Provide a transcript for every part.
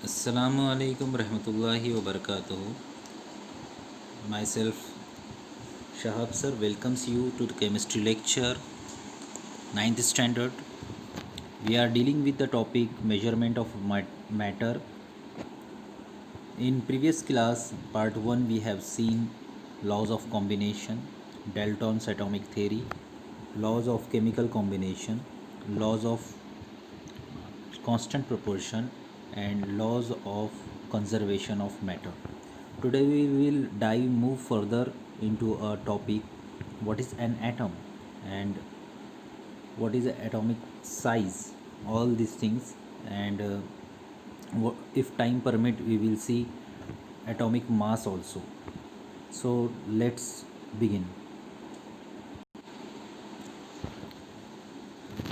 Assalamu alaikum rahmatullahi wa barakatuhu. Myself Shahab sir welcomes you to the chemistry lecture ninth standard. We are dealing with the topic measurement of matter. In previous class part 1 we have seen laws of combination, Dalton's atomic theory, laws of chemical combination, laws of constant proportion and laws of conservation of matter. Today we will move further into a topic, what is an atom and what is the atomic size, all these things, and if time permit we will see atomic mass also. So let's begin.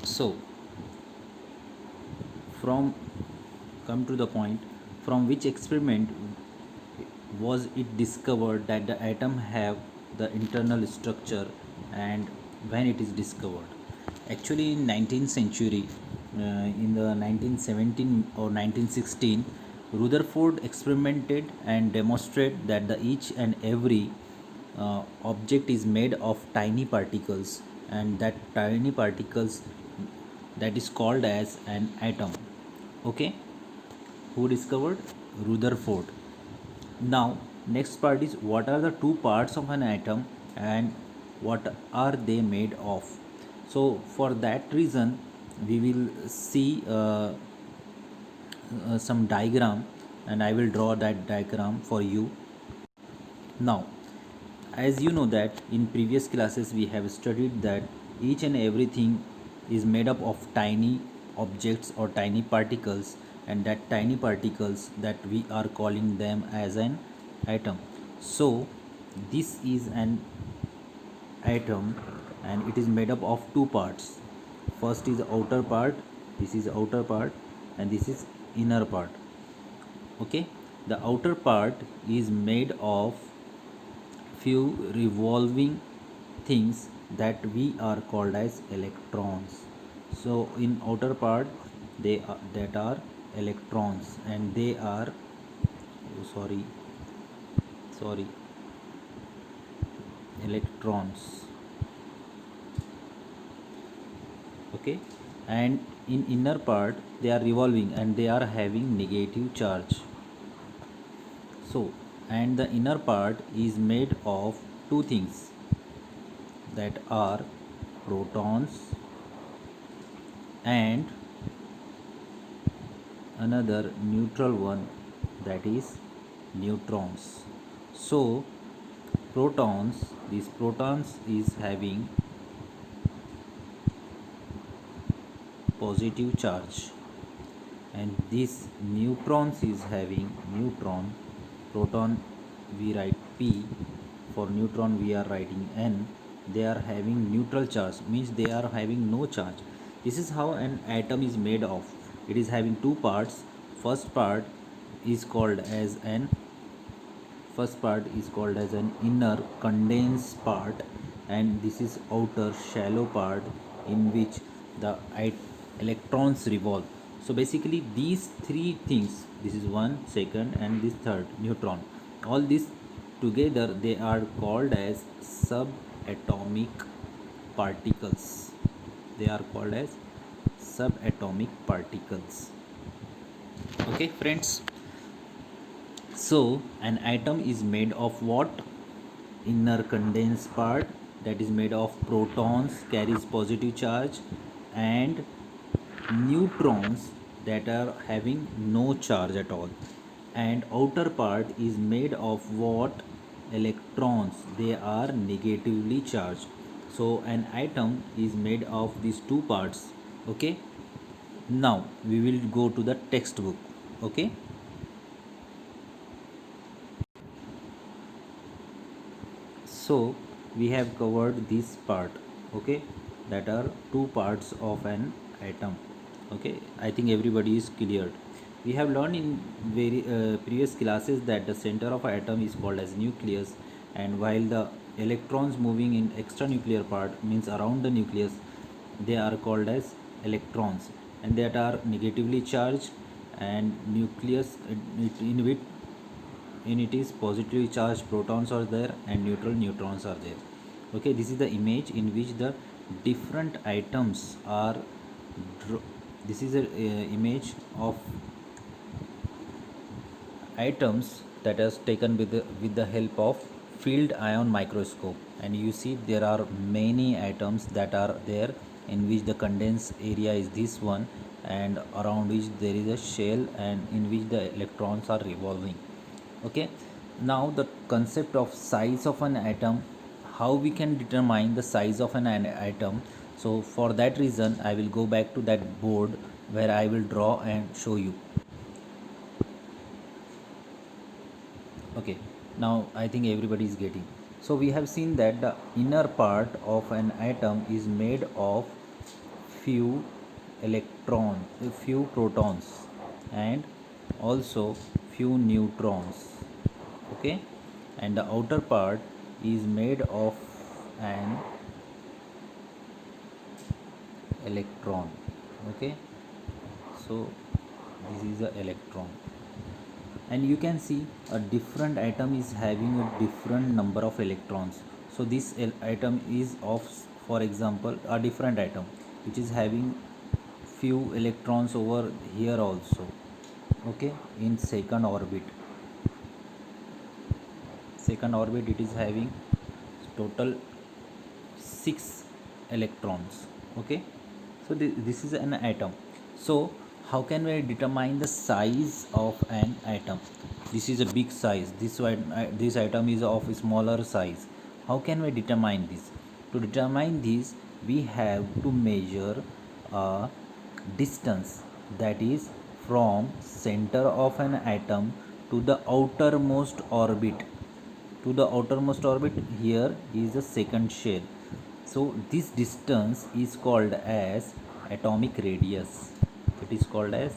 So from come to the point, from which experiment was it discovered that the atom have the internal structure, and when it is discovered? Actually in 19th century, in the 1917 or 1916, Rutherford experimented and demonstrated that the each and every object is made of tiny particles, and that tiny particles, that is called as an atom. Okay, who discovered? Rutherford. Now, next part is, what are the two parts of an atom and what are they made of? So, for that reason, we will see some diagram, and I will draw that diagram for you. Now, as you know that in previous classes we have studied that each and everything is made up of tiny objects or tiny particles, and that tiny particles, that we are calling them as an atom. So this is an atom, and it is made up of two parts. First is outer part, this is outer part, and this is inner part. Okay, the outer part is made of few revolving things that we are called as electrons. So in outer part they are, that are electrons, and they are, oh, sorry, electrons. Okay, and in inner part they are revolving and they are having negative charge. So, and the inner part is made of two things, that are protons and another neutral one, that is neutrons. So protons, these protons is having positive charge, and this neutrons is having neutron. Proton we write P, for neutron we are writing N. They are having neutral charge, means they are having no charge. This is how an atom is made of. It is having two parts. First part is called as an first part is called as an inner condensed part, and this is outer shallow part in which the electrons revolve. So basically these three things, this is one, second, and this third, neutron, all these together they are called as subatomic particles. They are called as subatomic particles. Okay friends, so an atom is made of what? Inner condensed part, that is made of protons, carries positive charge, and neutrons that are having no charge at all. And outer part is made of what? Electrons, they are negatively charged. So an atom is made of these two parts. Okay, now we will go to the textbook. Okay, so we have covered this part. Okay, that are two parts of an atom. Okay, I think everybody is cleared. We have learned in very previous classes that the center of an atom is called as nucleus, and while the electrons moving in extranuclear part, means around the nucleus, they are called as electrons, and that are negatively charged, and nucleus in which in it is positively charged protons are there and neutral neutrons are there. Okay, this is the image in which the different atoms are this is a image of atoms that is taken with the help of field ion microscope, and you see there are many atoms that are there in which the condensed area is this one, and around which there is a shell and in which the electrons are revolving. Okay, now the concept of size of an atom, how we can determine the size of an atom. So for that reason I will go back to that board where I will draw and show you. Okay, now I think everybody is getting. So we have seen that the inner part of an atom is made of few few protons and also few neutrons. Okay, and the outer part is made of an electron. Okay, so this is the electron, and you can see a different atom is having a different number of electrons. So this atom is of, for example, a different atom which is having few electrons over here also. Okay, in second orbit it is having total 6 electrons. Okay, so this is an atom. So how can we determine the size of an atom? This is a big size, this item is of a smaller size. How can we determine this? To determine this, we have to measure a distance, that is from center of an atom to the outermost orbit. Here is the second shell. So this distance is called as atomic radius. It is called as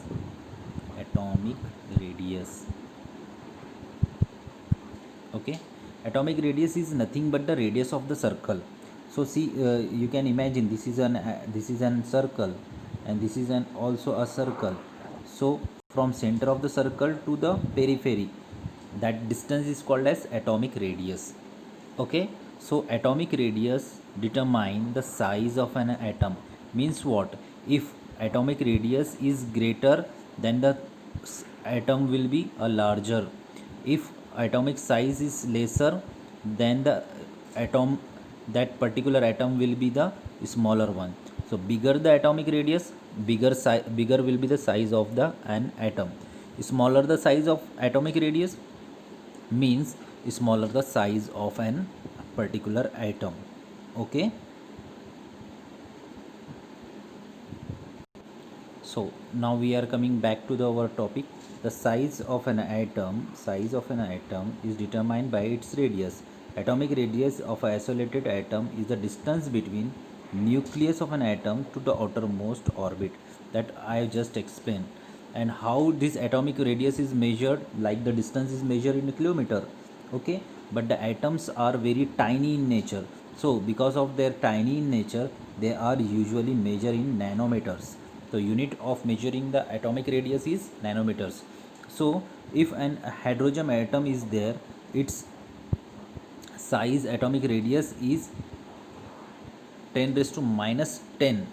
atomic radius. Okay, atomic radius is nothing but the radius of the circle. So see, you can imagine this is an circle, and this is an also a circle. So from center of the circle to the periphery, that distance is called as atomic radius. Okay, so atomic radius determine the size of an atom. Means what? If atomic radius is greater, then the atom will be a larger. If atomic size is lesser, then the atom, that particular atom will be the smaller one. So bigger the atomic radius, bigger will be the size of the an atom. Smaller the size of atomic radius, means smaller the size of an particular atom. Okay, so now we are coming back to our topic. The size of an atom is determined by its radius. Atomic radius of an isolated atom is the distance between nucleus of an atom to the outermost orbit, that I have just explained. And how this atomic radius is measured, like the distance is measured in a kilometer. Okay, but the atoms are very tiny in nature. So because of their tiny in nature, they are usually measured in nanometers. The unit of measuring the atomic radius is nanometers. So if an hydrogen atom is there, its size atomic radius is 10 raised to minus 10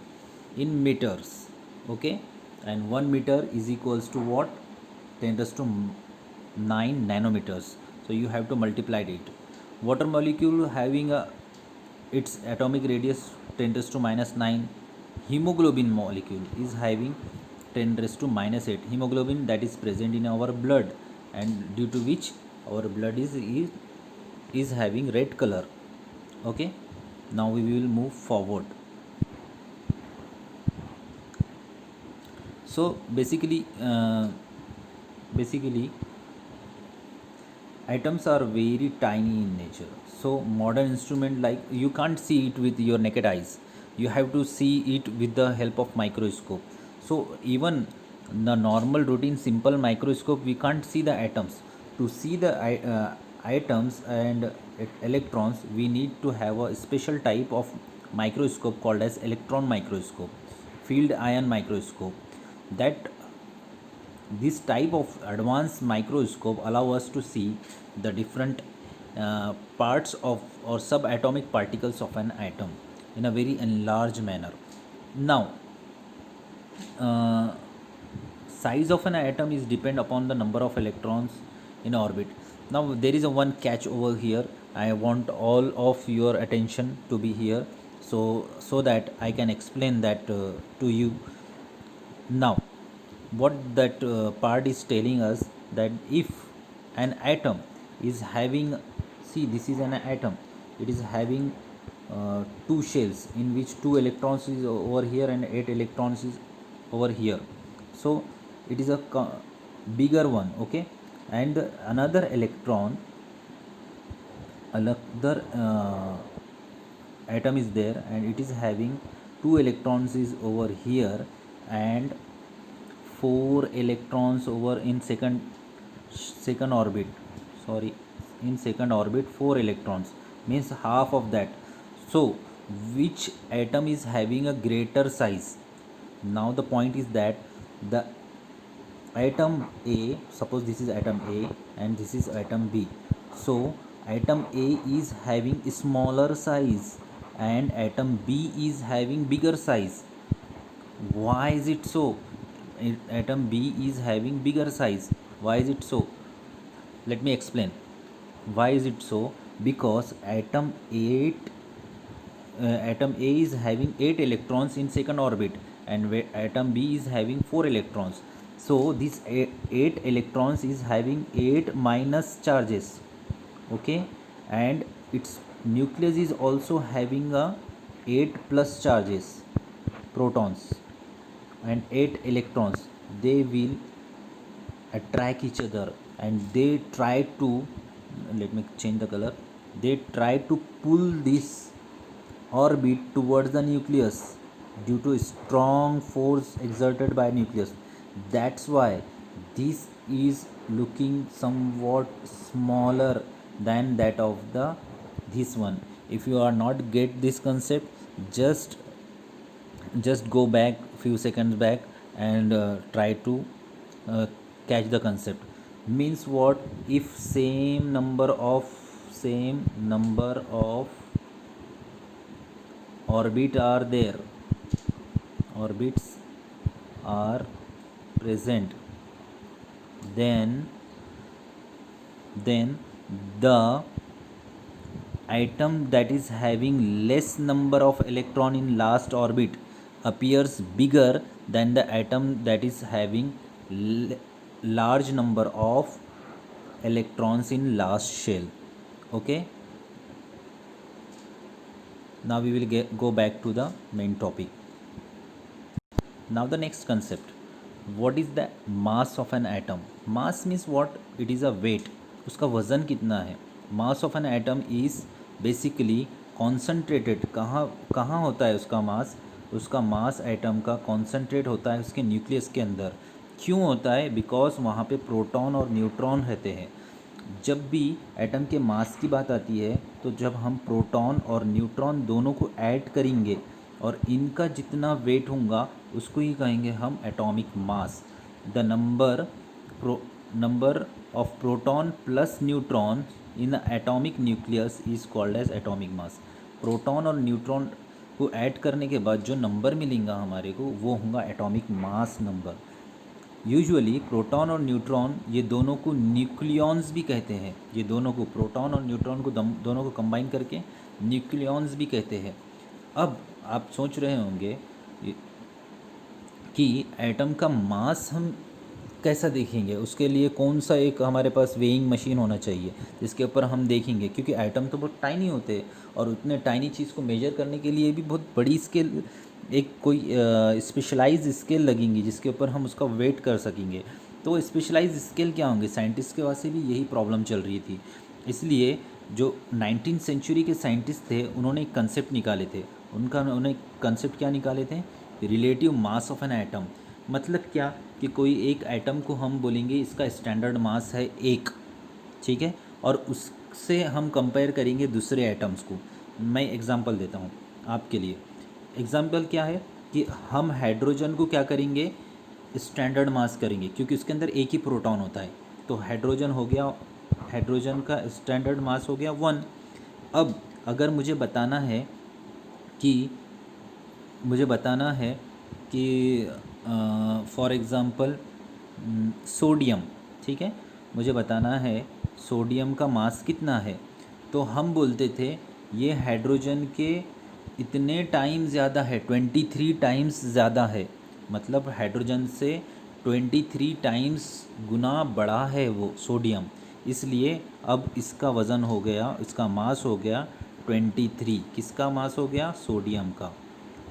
in meters. Okay, and 1 meter is equals to what? 10 raised to 9 nanometers. So you have to multiply it. Water molecule having its atomic radius 10 raised to minus 9. Hemoglobin molecule is having 10 raised to minus 8. Hemoglobin that is present in our blood, and due to which our blood is having red color. Okay, now we will move forward. So basically atoms are very tiny in nature. So modern instrument, like, you can't see it with your naked eyes, you have to see it with the help of microscope. So even the normal routine simple microscope, we can't see the atoms. To see the atoms and electrons, we need to have a special type of microscope called as electron microscope, field ion microscope. That this type of advanced microscope allow us to see the different parts of or subatomic particles of an atom in a very enlarged manner. Now, uh, size of an atom is depend upon the number of electrons in orbit. Now there is a one catch over here. I want all of your attention to be here, so that I can explain that to you. Now, what that part is telling us, that if an atom is having, see, this is an atom, it is having two shells in which 2 electrons is over here and 8 electrons is over here. So it is a bigger one, okay, and another atom is there and it is having 2 electrons is over here and 4 electrons over in second orbit, sorry, in second orbit 4 electrons, means half of that. So which atom is having a greater size? Now the point is that the atom A, suppose this is atom A and this is atom B. So atom A is having smaller size and atom B is having bigger size. Why is it so? Atom B is having bigger size. Why is it so? Let me explain. Why is it so? Because atom A is having 8 electrons in second orbit and atom B is having 4 electrons. So this 8 electrons is having 8 minus charges, okay, and its nucleus is also having a 8 plus charges, protons, and 8 electrons. They will attract each other and they try to, let me change the color, they try to pull this orbit towards the nucleus due to strong force exerted by nucleus. That's why this is looking somewhat smaller than that of the this one. If you are not get this concept, just go back few seconds back and try to uh, catch the concept. Means what? If same number of orbits are present, then the atom that is having less number of electron in last orbit appears bigger than the atom that is having large number of electrons in last shell, okay. Now we will go back to the main topic. Now the next concept, what is the mass of an atom? Mass means what? It is a weight. उसका वजन कितना है? Mass of an atom is basically concentrated. कहाँ कहाँ होता है उसका मास? उसका मास एटम का कॉन्सेंट्रेट होता है उसके न्यूक्लियस के अंदर. क्यों होता है? बिकॉज वहाँ पे प्रोटॉन और न्यूट्रॉन रहते हैं. जब भी एटम के मास की बात आती है तो जब हम प्रोटॉन और न्यूट्रॉन दोनों को ऐड करेंगे और इनका जितना वेट होगा उसको ही कहेंगे हम atomic mass. The number of proton plus neutron in atomic nucleus is called as atomic mass. Proton और न्यूट्रॉन को ऐड करने के बाद जो नंबर मिलेगा हमारे को वो होगा atomic mass number. Usually proton और न्यूट्रॉन ये दोनों को न्यूक्लियॉन्स भी कहते हैं. ये दोनों को, प्रोटॉन और न्यूट्रॉन को दोनों को कंबाइन करके न्यूक्लियॉन्स भी कहते हैं. अब आप सोच रहे होंगे कि एटम का मास हम कैसा देखेंगे, उसके लिए कौन सा एक हमारे पास वेइंग मशीन होना चाहिए जिसके ऊपर हम देखेंगे, क्योंकि एटम तो बहुत टाइनी होते हैं और उतने टाइनी चीज़ को मेजर करने के लिए भी बहुत बड़ी स्केल, एक कोई स्पेशलाइज स्केल लगेंगी जिसके ऊपर हम उसका वेट कर सकेंगे. तो स्पेशलाइज स्केल क्या होंगे? साइंटिस्ट के वास्ते भी यही प्रॉब्लम चल रही थी. इसलिए जो 19th सेंचुरी के साइंटिस्ट थे उन्होंने एक कंसेप्ट निकाले थे. उन्होंने कंसेप्ट क्या निकाले थे? Relative mass of an atom. मतलब क्या कि कोई एक एटम को हम बोलेंगे इसका स्टैंडर्ड मास है 1, ठीक है, और उससे हम कंपेयर करेंगे दूसरे एटम्स को. मैं एग्जांपल देता हूँ आपके लिए. एग्जांपल क्या है कि हम हाइड्रोजन को क्या करेंगे? स्टैंडर्ड मास करेंगे क्योंकि उसके अंदर एक ही प्रोटॉन होता है। तो हाइड्रोजन हो गया, हाइड्रोजन का स्टैंडर्ड मास हो गया 1। अब अगर मुझे बताना है कि फॉर एग्ज़ाम्पल सोडियम, ठीक है, मुझे बताना है सोडियम का मास कितना है, तो हम बोलते थे ये हाइड्रोजन के इतने टाइम ज़्यादा है, 23 टाइम्स ज़्यादा है, मतलब हाइड्रोजन से 23 टाइम्स गुना बड़ा है वो सोडियम। इसलिए अब इसका वज़न हो गया, इसका मास हो गया 23। किसका मास हो गया? सोडियम का।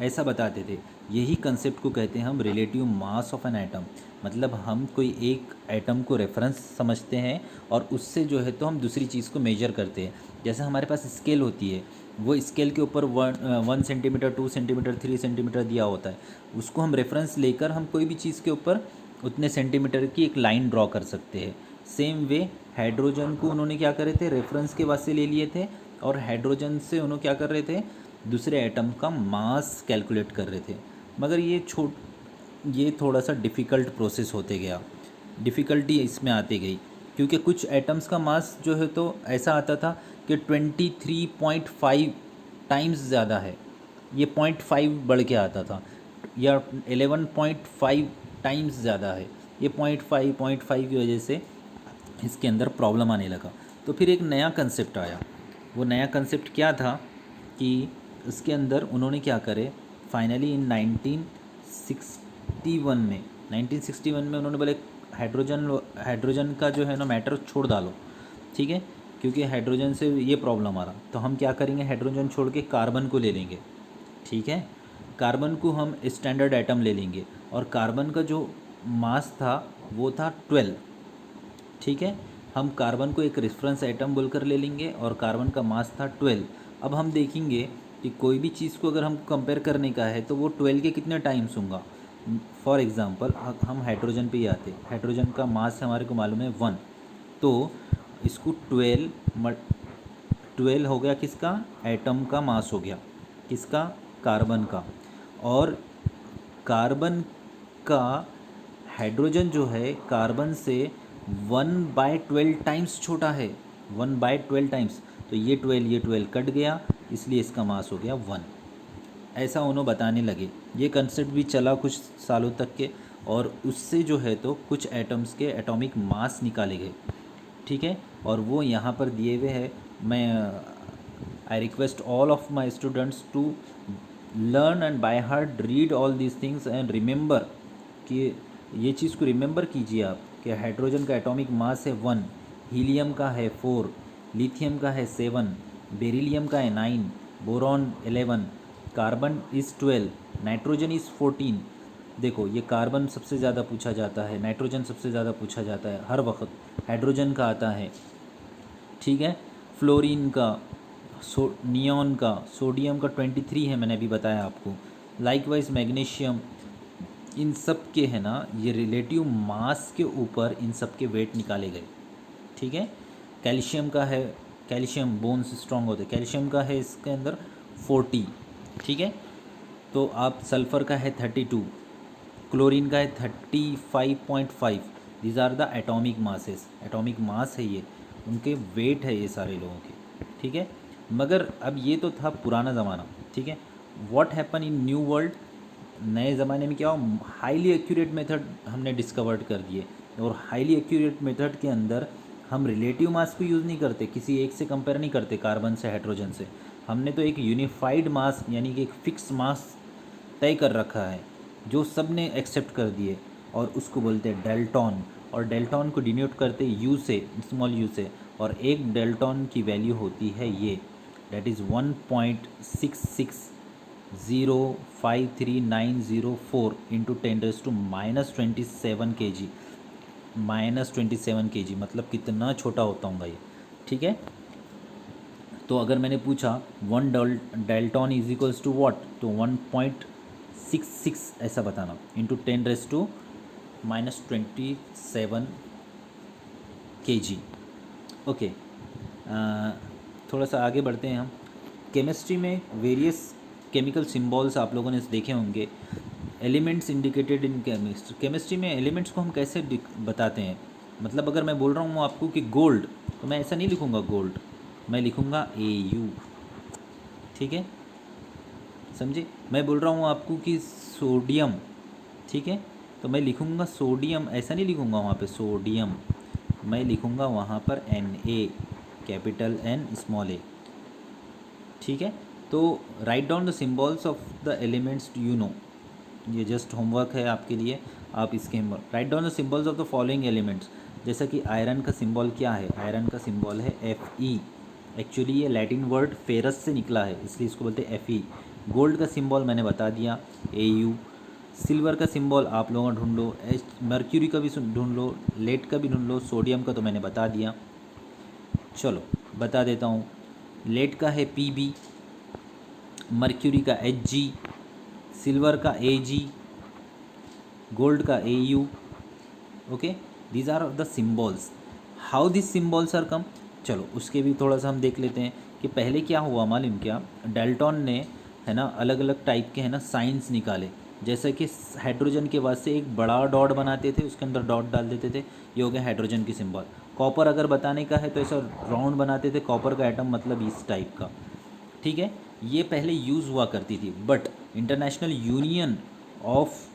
ऐसा बताते थे। यही कंसेप्ट को कहते हैं हम relative mass of an atom. मतलब हम कोई एक एटम को रेफरेंस समझते हैं और उससे जो है तो हम दूसरी चीज़ को मेजर करते हैं। जैसे हमारे पास स्केल होती है, वो स्केल के ऊपर 1 सेंटीमीटर, 2 सेंटीमीटर, 3 सेंटीमीटर दिया होता है। उसको हम रेफरेंस लेकर हम कोई भी चीज़ के ऊपर उतने सेंटीमीटर की एक लाइन ड्रॉ कर सकते हैं। सेम वे हाइड्रोजन को उन्होंने क्या करे थे, रेफरेंस के वास्ते ले लिए थे, और हाइड्रोजन से उन्होंने क्या कर रहे थे, दूसरे एटम का मास कैलकुलेट कर रहे थे। मगर ये थोड़ा सा डिफ़िकल्ट प्रोसेस होते गया, डिफ़िकल्टी इसमें आती गई, क्योंकि कुछ एटम्स का मास जो है तो ऐसा आता था कि 23.5 टाइम्स ज़्यादा है, ये 0.5 बढ़ के आता था, या 11.5 टाइम्स ज़्यादा है, ये 0.5 की वजह से इसके अंदर प्रॉब्लम आने लगा। तो फिर एक नया कंसेप्ट आया। वो नया कंसेप्ट क्या था कि इसके अंदर उन्होंने क्या करे, फाइनली इन 1961 में उन्होंने बोले हाइड्रोजन का जो है ना मैटर छोड़ डालो, ठीक है, क्योंकि हाइड्रोजन से ये प्रॉब्लम आ रहा, तो हम क्या करेंगे, हाइड्रोजन छोड़ के कार्बन को ले लेंगे, ठीक है। कार्बन को हम स्टैंडर्ड एटम ले लेंगे, और कार्बन का जो मास था वो था 12, ठीक है। हम कार्बन को एक रेफरेंस एटम बोलकर ले लेंगे और कार्बन का मास था 12। अब हम देखेंगे कि कोई भी चीज़ को अगर हमको कंपेयर करने का है तो वो 12 के कितने टाइम्स होंगे। फॉर एग्ज़ाम्पल हम हाइड्रोजन पे ही आते, हाइड्रोजन का मास हमारे को मालूम है 1, तो इसको 12 हो गया, किसका, एटम का मास हो गया, किसका, कार्बन का। और कार्बन का, हाइड्रोजन जो है कार्बन से 1/12 टाइम्स छोटा है, 1/12 टाइम्स, तो ये 12 कट गया, इसलिए इसका मास हो गया 1। ऐसा उन्होंने बताने लगे। ये कंसेप्ट भी चला कुछ सालों तक के, और उससे जो है तो कुछ एटम्स के एटॉमिक मास निकाले गए, ठीक है। और वो यहाँ पर दिए हुए है। मैं I request all of my students to learn and by heart read all these things and remember, कि ये चीज़ को रिमेंबर कीजिए आप कि हाइड्रोजन का एटॉमिक मास है 1, हीलियम का है 4, लिथियम का है 7, बेरिलियम का है 9, boron 11, carbon is 12, nitrogen is 14। देखो ये कार्बन सबसे ज़्यादा पूछा जाता है, नाइट्रोजन सबसे ज़्यादा पूछा जाता है हर वक्त, हाइड्रोजन का आता है, ठीक है। फ्लोरीन का, नियॉन का, सोडियम का 23 है, मैंने अभी बताया आपको। लाइकवाइज मैग्नीशियम, इन सब के है ना, ये रिलेटिव मास के ऊपर इन सब के वेट निकाले गए, ठीक है। कैल्शियम का है, कैल्शियम बोन्स स्ट्रॉन्ग होते, कैल्शियम का है इसके अंदर 40, ठीक है। तो आप सल्फ़र का है 32, क्लोरीन का है 35.5। These are the atomic masses, atomic mass है ये, उनके वेट है ये सारे लोगों के, ठीक है। मगर अब ये तो था पुराना ज़माना, ठीक है। What happen in new world, नए ज़माने में क्या हो, हाईली एक्यूरेट मेथड हमने डिस्कवर्ड कर दिए, और हाईली एक्यूरेट मेथड के अंदर हम रिलेटिव मास को यूज़ नहीं करते, किसी एक से कंपेयर नहीं करते, कार्बन से, हाइड्रोजन से। हमने तो एक यूनिफाइड मास यानी कि एक फिक्स मास तय कर रखा है, जो सब ने एक्सेप्ट कर दिए, और उसको बोलते हैं डेल्टॉन, और डेल्टॉन को डिनोट करते यू से, स्मॉल यू से, और एक डेल्टॉन की वैल्यू होती है ये, that is 1.66053904 into 10⁻27 kg, -27 kg, मतलब कितना छोटा होता होगा ये, ठीक है। तो अगर मैंने पूछा 1 dalton is equals to what, तो 1.66 ऐसा बताना, इंटू 10⁻27 kg। ओके, थोड़ा सा आगे बढ़ते हैं हम। केमिस्ट्री में वेरियस केमिकल सिंबल्स आप लोगों ने देखे होंगे, elements indicated in chemistry, chemistry में एलिमेंट्स को हम कैसे बताते हैं, मतलब अगर मैं बोल रहा हूँ आपको कि गोल्ड, तो मैं ऐसा नहीं लिखूँगा गोल्ड, मैं लिखूँगा AU, ठीक है, समझे। मैं बोल रहा हूँ आपको कि सोडियम, ठीक है, तो मैं लिखूँगा सोडियम, ऐसा नहीं लिखूँगा वहाँ पे सोडियम, मैं लिखूँगा वहाँ पर Na, capital N small a, ठीक है। तो write down the symbols of the elements you know, ये जस्ट होमवर्क है आपके लिए, आप इसके write down the symbols of the following elements. जैसा कि आयरन का सिंबल क्या है, आयरन का सिंबल है Fe, एक्चुअली ये लैटिन वर्ड फेरस से निकला है, इसलिए इसको बोलते हैं Fe। गोल्ड का सिंबल मैंने बता दिया Au। सिल्वर का सिंबल आप लोगों ढूंढ लो, मर्क्यूरी का भी ढूंढ लो, लेड का भी ढूंढ लो, सोडियम का तो मैंने बता दिया। चलो बता देता हूँ, लेड का है Pb, मर्क्यूरी का Hg, सिल्वर का Ag, गोल्ड का Au। Okay, these are the symbols. How this symbols are come, चलो उसके भी थोड़ा सा हम देख लेते हैं कि पहले क्या हुआ मालूम क्या, डाल्टन ने है ना अलग अलग टाइप के है ना साइंस निकाले। जैसे कि हाइड्रोजन के बाद से एक बड़ा डॉट बनाते थे, उसके अंदर डॉट डाल देते थे, ये हो गया हाइड्रोजन की सिंबल। कॉपर अगर बताने का है तो ऐसा राउंड बनाते थे, कॉपर का एटम मतलब इस टाइप का, ठीक है। ये पहले यूज़ हुआ करती थी, but international union of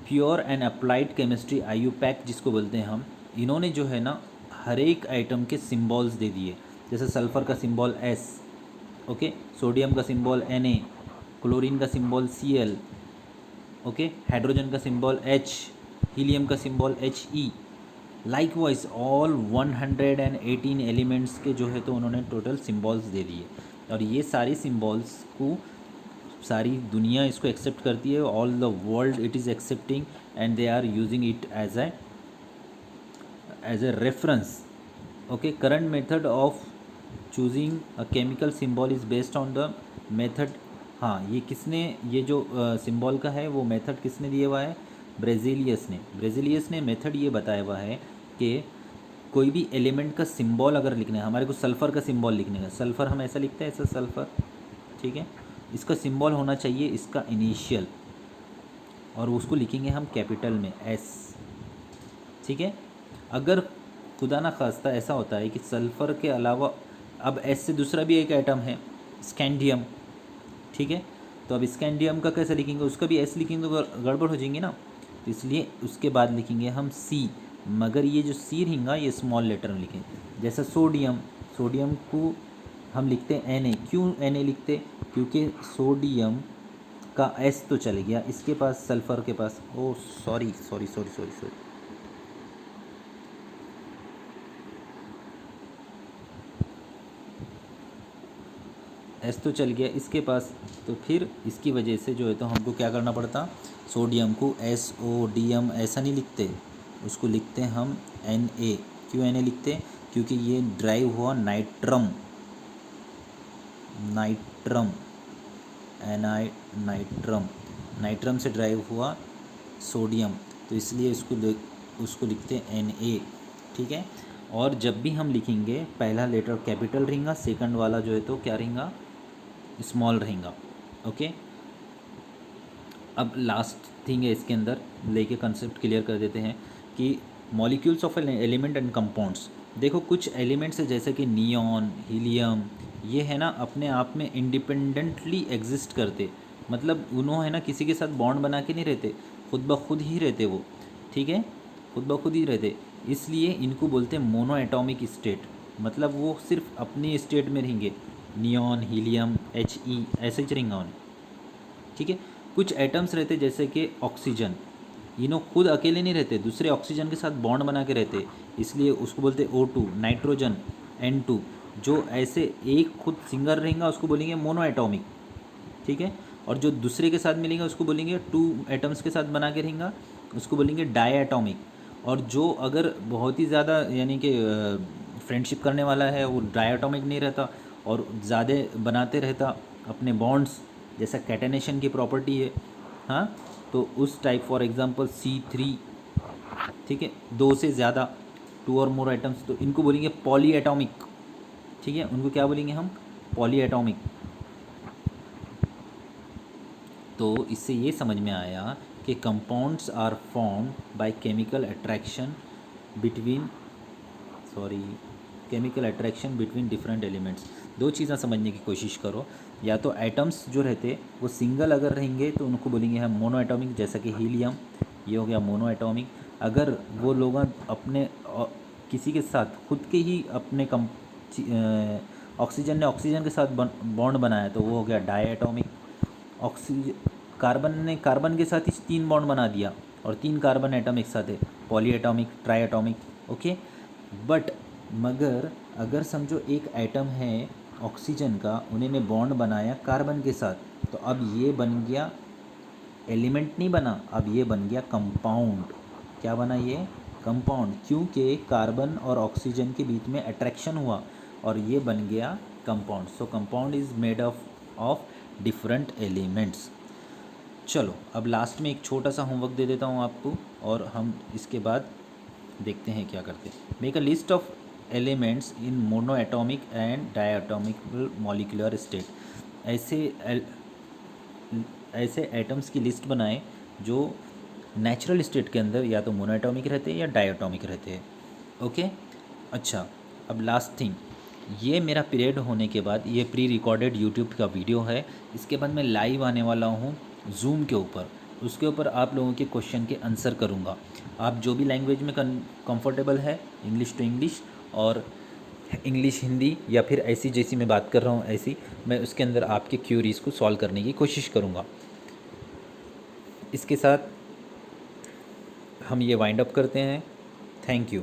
pure and applied chemistry IUPAC जिसको बोलते हैं हम, इन्होंने जो है ना हर एक आइटम के सिम्बॉल्स दे दिए। जैसे सल्फ़र का सिंबल S, ओके, सोडियम का सिंबल Na, क्लोरीन का सिंबल Cl, ओके, हाइड्रोजन का सिंबल H, हीलियम का symbol He। Likewise all 118 elements के जो है तो उन्होंने टोटल सिम्बॉल्स दे दिए, और ये सारी सिम्बॉल्स को सारी दुनिया इसको एक्सेप्ट करती है, all the world it is accepting and they are using it as a reference. Okay, current method of choosing a chemical symbol is based on the method. हाँ, ये किसने, ये जो सिंबल का है वो मेथड किसने दिया हुआ है, ब्रेजिलियस ने। ब्रेजिलियस ने मेथड ये बताया हुआ है कि कोई भी एलिमेंट का सिंबल अगर लिखना है, हमारे को सल्फ़र का सिंबल लिखने का, सल्फ़र हम ऐसा लिखते हैं, ऐसा सल्फ़र, ठीक है, इसका सिंबल होना चाहिए इसका इनिशियल, और उसको लिखेंगे हम कैपिटल में S, ठीक है। अगर खुदा ना खास्ता ऐसा होता है कि सल्फ़र के अलावा अब S से दूसरा भी एक आइटम है स्कैंडियम, ठीक है, तो अब स्कैंडियम का कैसे लिखेंगे, उसका भी S लिखेंगे तो गड़बड़ हो जाएंगे ना, तो इसलिए उसके बाद लिखेंगे हम C, मगर ये जो C रहेगा ये स्मॉल लेटर में लिखें। जैसा सोडियम, सोडियम को हम लिखते हैं Na, क्यों Na लिखते, क्योंकि सोडियम का S तो चले गया इसके पास, सल्फ़र के पास, oh sorry sorry sorry sorry sorry, S तो चल गया इसके पास, तो फिर इसकी वजह से जो है तो हमको क्या करना पड़ता, सोडियम को SODM ऐसा नहीं लिखते, उसको लिखते हैं हम Na। क्यों Na लिखते, क्योंकि ये ड्राइव हुआ नाइट्रम, नाइट्रम नाइट्रम, नाइट्रम से ड्राइव हुआ सोडियम, तो इसलिए उसको लिखते हैं Na, ठीक है। और जब भी हम लिखेंगे पहला लेटर कैपिटल रहेगा, सेकंड वाला जो है तो क्या रहेगा, स्मॉल रहेगा, ओके। अब लास्ट थिंग है इसके अंदर लेके कंसेप्ट क्लियर कर देते हैं कि molecules of element and compounds. देखो कुछ एलिमेंट्स है जैसे कि नियॉन, हीलियम, ये है ना अपने आप में इंडिपेंडेंटली एग्जिस्ट करते, मतलब उन्होंने है ना किसी के साथ बॉन्ड बना के नहीं रहते, खुद ब खुद ही रहते वो, ठीक है, खुद ब खुद ही रहते, इसलिए इनको बोलते हैं मोनो एटॉमिक स्टेट, मतलब वो सिर्फ अपनी स्टेट में रहेंगे, नियॉन, हीलियम, He ऐसे ही रहेंगे उन्हें, ठीक है। कुछ एटम्स रहते जैसे कि ऑक्सीजन, इन्हों खुद अकेले नहीं रहते, दूसरे ऑक्सीजन के साथ बॉन्ड बना के रहते, इसलिए उसको बोलते O2। नाइट्रोजन N2, जो ऐसे एक खुद सिंगल रहेगा उसको बोलेंगे मोनो एटॉमिक, ठीक है, और जो दूसरे के साथ मिलेंगे उसको बोलेंगे टू एटम्स के साथ बना के रहेगा, उसको बोलेंगे डाई एटॉमिक। और जो अगर बहुत ही ज़्यादा यानी कि फ्रेंडशिप करने वाला है वो डाई एटॉमिक नहीं रहता और ज़्यादा बनाते रहता अपने बॉन्ड्स, जैसा कैटेनेशन की प्रॉपर्टी है, हाँ, तो उस टाइप फॉर एग्जांपल C3, ठीक है, दो से ज़्यादा, टू और मोर आइटम्स, तो इनको बोलेंगे पॉली एटॉमिक, ठीक है, उनको क्या बोलेंगे हम, पॉली एटॉमिक। तो इससे ये समझ में आया कि compounds are formed by chemical attraction between different elements. दो चीज़ें समझने की कोशिश करो, या तो एटम्स जो रहते वो सिंगल अगर रहेंगे तो उनको बोलेंगे हम मोनो एटॉमिक, जैसा कि हीलियम, ये हो गया मोनो एटॉमिक। अगर वो लोग अपने किसी के साथ खुद के ही अपने ऑक्सीजन ने ऑक्सीजन के साथ बॉन्ड बनाया तो वो हो गया डाई एटॉमिक। कार्बन ने कार्बन के साथ ही 3 बॉन्ड बना दिया और 3 कार्बन एटम एक साथ है, poly atomic, try atomic. Okay, but मगर अगर समझो एक एटम है ऑक्सीजन का, उन्होंने बॉन्ड बनाया कार्बन के साथ, तो अब ये बन गया एलिमेंट, नहीं बना, अब ये बन गया कंपाउंड। क्या बना ये? कंपाउंड, क्योंकि कार्बन और ऑक्सीजन के बीच में अट्रैक्शन हुआ और ये बन गया compound. So compound is made of different elements. चलो अब लास्ट में एक छोटा सा होमवर्क दे देता हूँ आपको और हम इसके बाद देखते हैं क्या करते हैं। Make a list of elements in mono atomic and diatomic molecular state. ऐसे एटम्स की लिस्ट बनाएं जो नेचुरल स्टेट के अंदर या तो मोनो एटॉमिक रहते हैं या डायटॉमिक रहते हैं। ओके, अच्छा अब लास्ट थिंग, ये मेरा पीरियड होने के बाद ये प्री रिकॉर्डेड यूट्यूब का वीडियो है, इसके बाद मैं लाइव आने वाला हूँ जूम के ऊपर, उसके ऊपर आप लोगों के क्वेश्चन के आंसर करूँगा। आप जो भी लैंग्वेज में कंफर्टेबल है, इंग्लिश टू इंग्लिश और इंग्लिश हिंदी, या फिर ऐसी जैसी मैं बात कर रहा हूँ ऐसी, मैं उसके अंदर आपके क्यूरीज़ को सॉल्व करने की कोशिश करूँगा। इसके साथ हम ये वाइंड अप करते हैं। Thank you.